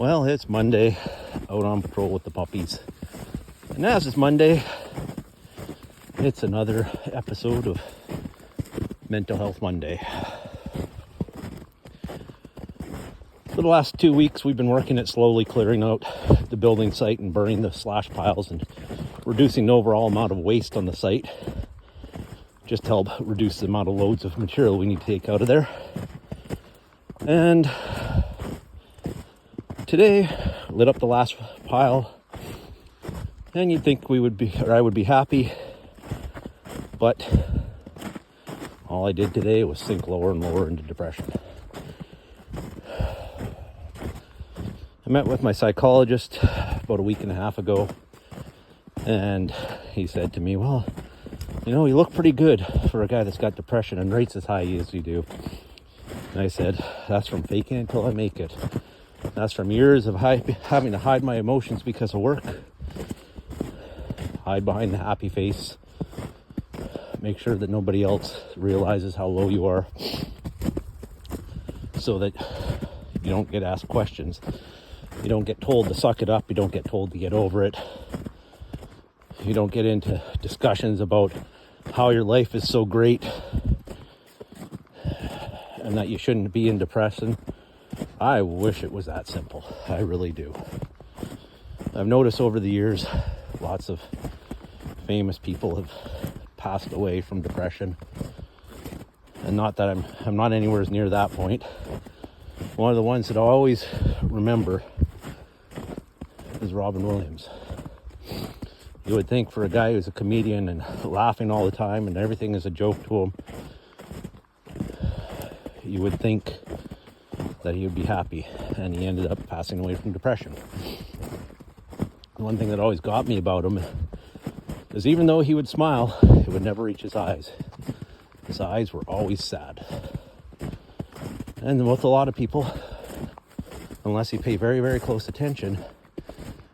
Well, it's Monday, out on patrol with the puppies. And as it's Monday, it's another episode of Mental Health Monday. For the last 2 weeks, we've been working at slowly clearing out the building site and burning the slash piles and reducing the overall amount of waste on the site, just to help reduce the amount of loads of material we need to take out of there. And today, lit up the last pile, and you'd think I would be happy, but all I did today was sink lower and lower into depression. I met with my psychologist about a week and a half ago, and he said to me, well, you know, you look pretty good for a guy that's got depression and rates as high as you do. And I said, that's from faking it until I make it. That's from years of having to hide my emotions because of work. Hide behind the happy face. Make sure that nobody else realizes how low you are, so that you don't get asked questions. You don't get told to suck it up. You don't get told to get over it. You don't get into discussions about how your life is so great and that you shouldn't be in depression. I wish it was that simple. I really do. I've noticed over the years, lots of famous people have passed away from depression. And not that I'm not anywhere near that point. One of the ones that I always remember is Robin Williams. You would think for a guy who's a comedian and laughing all the time and everything is a joke to him, you would think that he would be happy, and he ended up passing away from depression. One thing that always got me about him is even though he would smile, it would never reach his eyes. His eyes were always sad. And with a lot of people, unless you pay very, very close attention,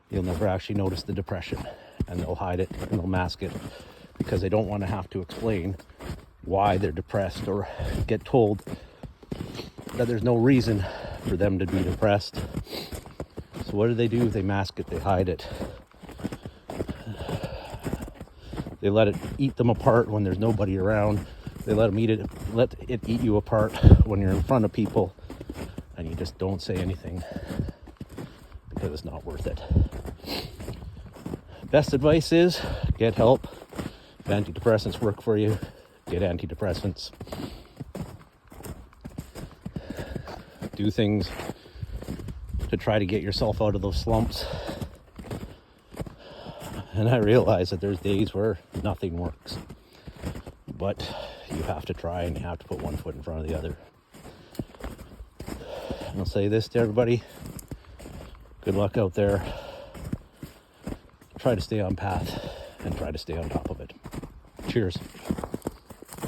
you'll never actually notice the depression, and they'll hide it and they'll mask it because they don't want to have to explain why they're depressed or get told that there's no reason for them to be depressed. So what do? They mask it, they hide it. They let it eat them apart when there's nobody around. They let it eat you apart when you're in front of people, and you just don't say anything because it's not worth it. Best advice is get help. If antidepressants work for you, get antidepressants. Do things to try to get yourself out of those slumps. And I realize that there's days where nothing works, but you have to try and you have to put one foot in front of the other. And I'll say this to everybody: good luck out there. Try to stay on path and try to stay on top of it. Cheers.